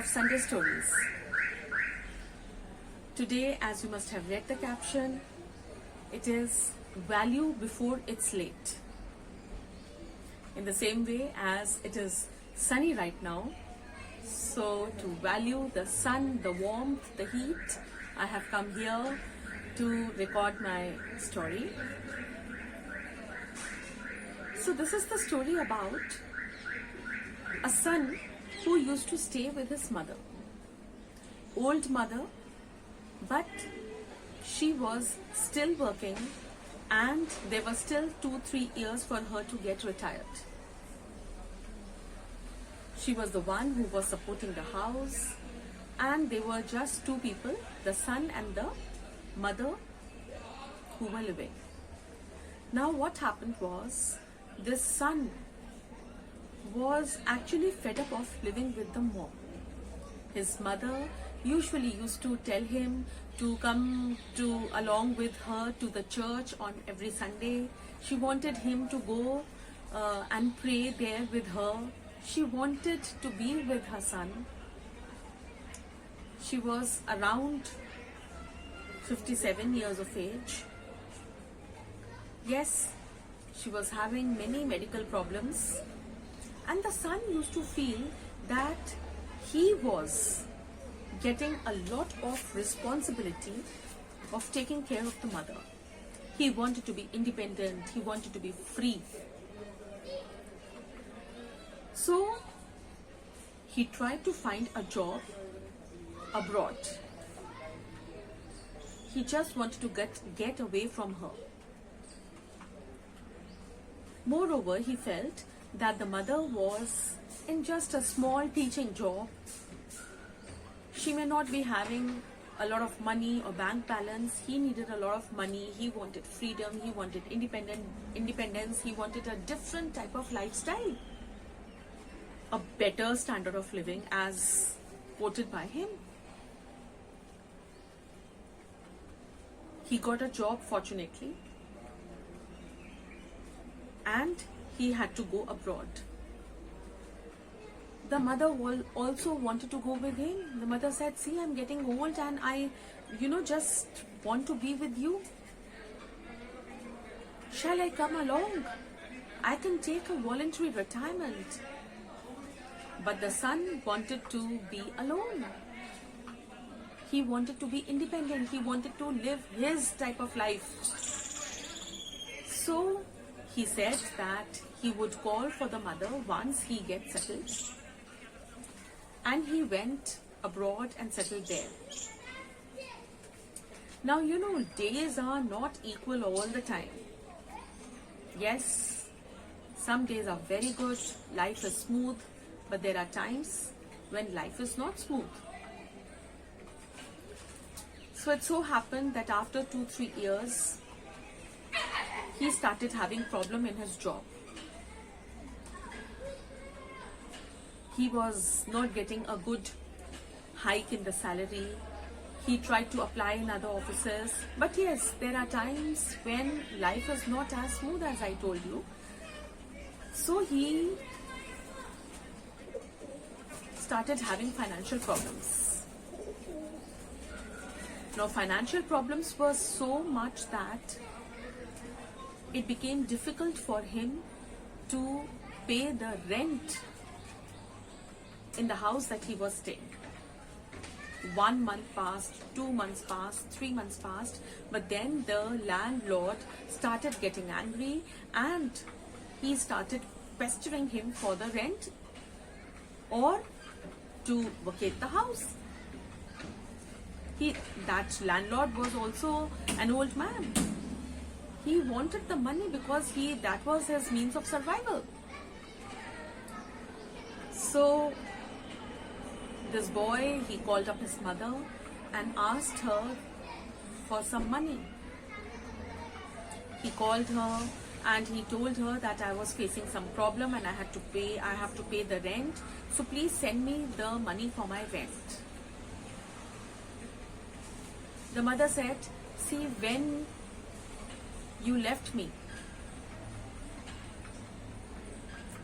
of Sunday Stories. Today, as you must have read the caption, it is value before it's late. In the same way as it is sunny right now, so to value the sun, the warmth, the heat, I have come here to record my story. So this is the story about a son who used to stay with his mother. Old mother, but she was still working and there were still 2-3 years for her to get retired. She was the one who was supporting the house, and they were just two people, the son and the mother, who were living. Now what happened was, this son was actually fed up of living with the mom. His mother usually used to tell him to come along with her to the church on every Sunday. She wanted him to go and pray there with her. She wanted to be with her son. She was around 57 years of age. Yes, she was having many medical problems, and the son used to feel that he was getting a lot of responsibility of taking care of the mother. He wanted to be independent, he wanted to be free. So he tried to find a job abroad. He just wanted to get away from her. Moreover, he felt that the mother was in just a small teaching job. She may not be having a lot of money or bank balance. He needed a lot of money. He wanted freedom. He wanted independence. He wanted a different type of lifestyle, a better standard of living as quoted by him. He got a job, fortunately, and he had to go abroad. The mother also wanted to go with him. The mother said, see, I'm getting old and I, just want to be with you. Shall I come along? I can take a voluntary retirement. But the son wanted to be alone. He wanted to be independent. He wanted to live his type of life. So he said that he would call for the mother once he gets settled. And he went abroad and settled there. Now, days are not equal all the time. Yes, some days are very good, life is smooth, but there are times when life is not smooth. So it so happened that after 2-3 years, he started having problem in his job. He was not getting a good hike in the salary. He tried to apply in other offices. But yes, there are times when life is not as smooth as I told you. So he started having financial problems. Now, financial problems were so much that it became difficult for him to pay the rent in the house that he was staying. 1 month passed, 2 months passed, 3 months passed, but then the landlord started getting angry and he started pestering him for the rent or to vacate the house. That landlord was also an old man. He wanted the money because that was his means of survival. So this boy, he called up his mother and asked her for some money. He called her and he told her that I was facing some problem and I have to pay the rent. So please send me the money for my rent. The mother said, see, when you left me,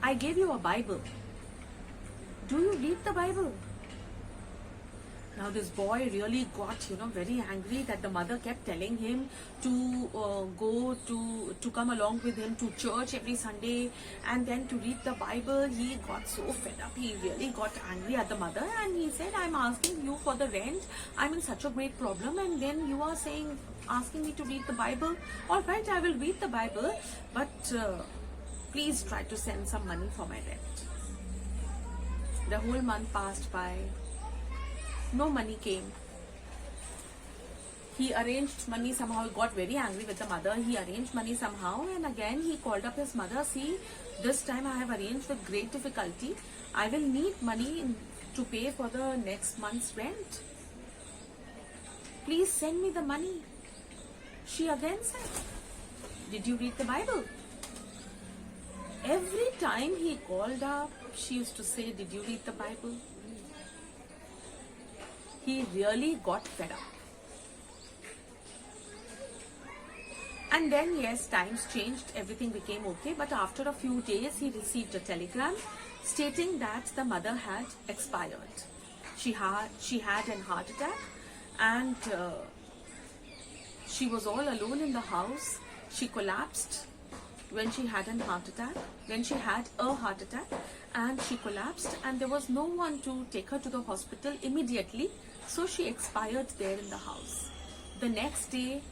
I gave you a Bible. Do you read the Bible? Now this boy really got, very angry that the mother kept telling him to to come along with him to church every Sunday and then to read the Bible. He got so fed up. He really got angry at the mother and he said, I'm asking you for the rent. I'm in such a great problem and then you are asking me to read the Bible. All right, I will read the Bible, but please try to send some money for my rent. The whole month passed by. No money came. He arranged money somehow. He got very angry with the mother. He arranged money somehow and again he called up his mother. See, this time I have arranged with great difficulty. I will need money to pay for the next month's rent. Please send me the money. She again said, did you read the Bible? Every time he called up, she used to say, did you read the Bible? He really got fed up. And then, yes, times changed, everything became okay. But after a few days, he received a telegram stating that the mother had expired. She had an heart attack and she was all alone in the house. She collapsed when she had a heart attack, and she collapsed and there was no one to take her to the hospital immediately. So she expired there in the house. The next day,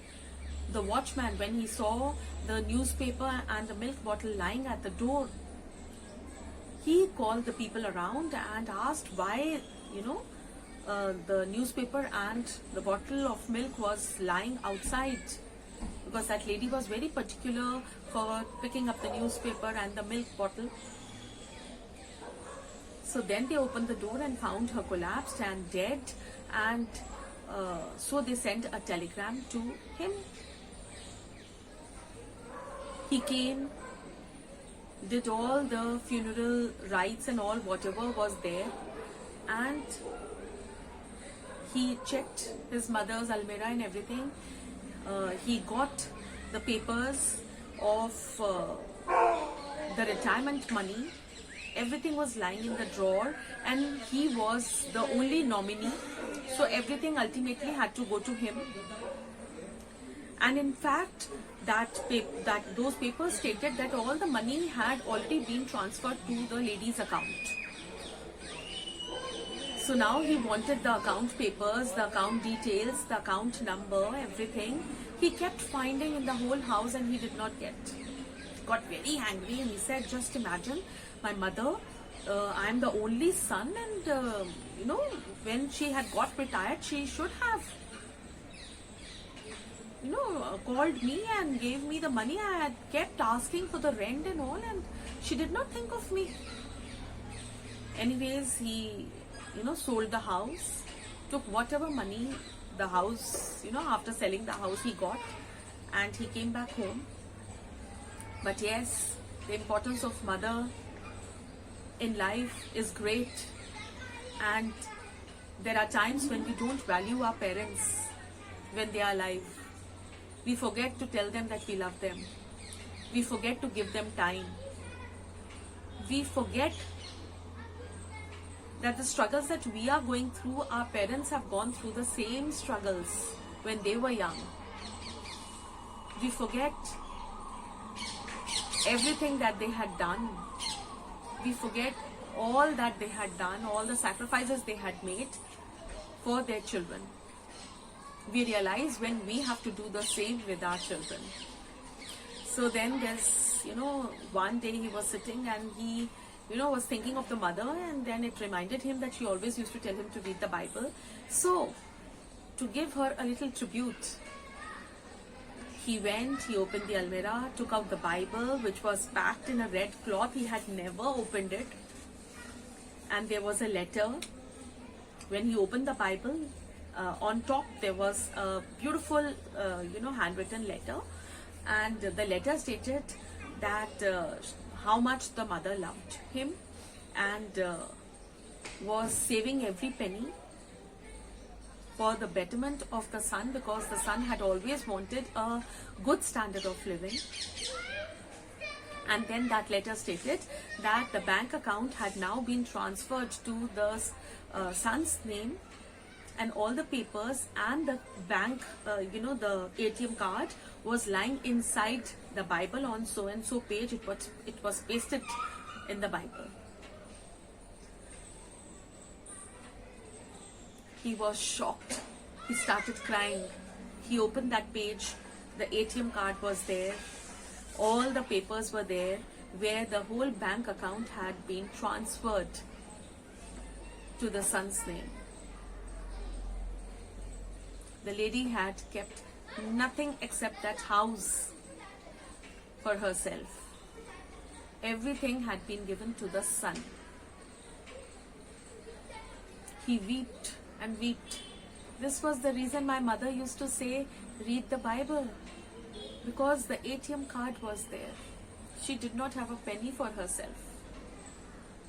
the watchman, when he saw the newspaper and the milk bottle lying at the door, he called the people around and asked why, the newspaper and the bottle of milk was lying outside. Because that lady was very particular for picking up the newspaper and the milk bottle. So then they opened the door and found her collapsed and dead, and so they sent a telegram to him. He came, did all the funeral rites and all whatever was there, and he checked his mother's almirah and everything. He got the papers of the retirement money. Everything was lying in the drawer and he was the only nominee. So everything ultimately had to go to him. And in fact, those papers stated that all the money had already been transferred to the lady's account. So now he wanted the account papers, the account details, the account number, everything. He kept finding in the whole house and he did not get. Got very angry and he said, just imagine, my mother, I am the only son, and when she had got retired, she should have called me and gave me the money. I had kept asking for the rent and all, and she did not think of me. Anyways, he sold the house, took whatever money the house, after selling the house he got, and he came back home. But yes, the importance of mother in life is great, and there are times when we don't value our parents when they are alive. We forget to tell them that we love them. We forget to give them time. We forget that the struggles that we are going through, our parents have gone through the same struggles when they were young. We forget everything that they had done. We forget all that they had done, all the sacrifices they had made for their children. We realize when we have to do the same with our children. So then there's, one day he was sitting and he, was thinking of the mother, and then it reminded him that she always used to tell him to read the Bible. So, to give her a little tribute, he went, he opened the almirah, took out the Bible, which was packed in a red cloth. He had never opened it. And there was a letter. When he opened the Bible, on top there was a beautiful, handwritten letter. And the letter stated that how much the mother loved him and was saving every penny for the betterment of the son, because the son had always wanted a good standard of living. And then that letter stated that the bank account had now been transferred to the son's name, and all the papers and the bank, the ATM card was lying inside the Bible on so and so page. It was pasted in the Bible. He was shocked. He started crying. He opened that page. The ATM card was there. All the papers were there where the whole bank account had been transferred to the son's name. The lady had kept nothing except that house for herself. Everything had been given to the son. He wept and wept. This was the reason my mother used to say, read the Bible, because the ATM card was there. She did not have a penny for herself.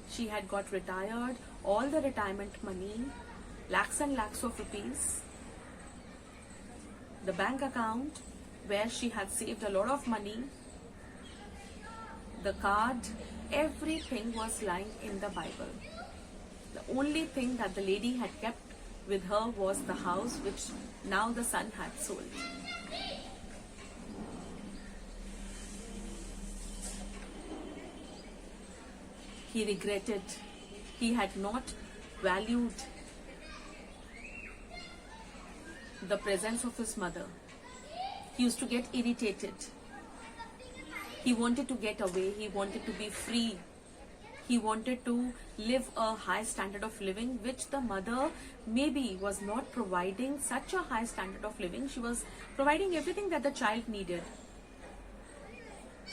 She had got retired, all the retirement money, lakhs and lakhs of rupees. The bank account where she had saved a lot of money, the card, everything was lying in the Bible. The only thing that the lady had kept with her was the house which now the son had sold. He regretted. He had not valued the presence of his mother. He used to get irritated. He wanted to get away. He wanted to be free. He wanted to live a high standard of living, which the mother maybe was not providing such a high standard of living. She was providing everything that the child needed.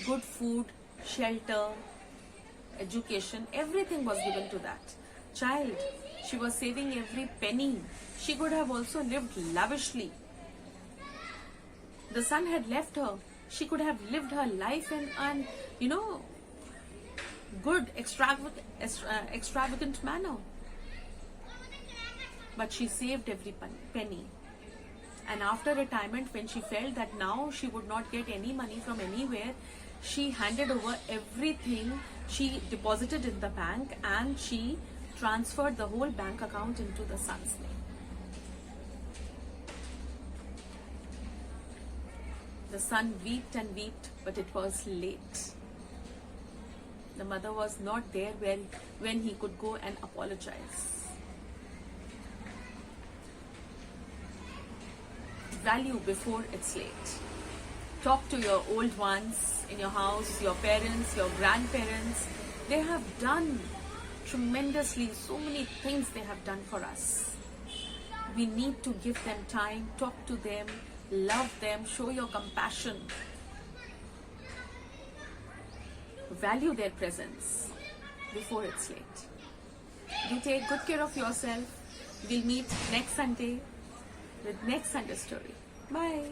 Good food, shelter, education, everything was given to that child. She was saving every penny. She could have also lived lavishly. The son had left her. She could have lived her life in good, extravagant manner. But she saved every penny. And after retirement, when she felt that now she would not get any money from anywhere, she handed over everything. She deposited in the bank and she transferred the whole bank account into the son's name. The son wept and wept, but it was late. The mother was not there when he could go and apologize. Value before it's late. Talk to your old ones in your house, your parents, your grandparents. They have done tremendously, so many things they have done for us. We need to give them time, talk to them, love them, show your compassion. Value their presence before it's late. Do take good care of yourself. We'll meet next Sunday with next Sunday story. Bye.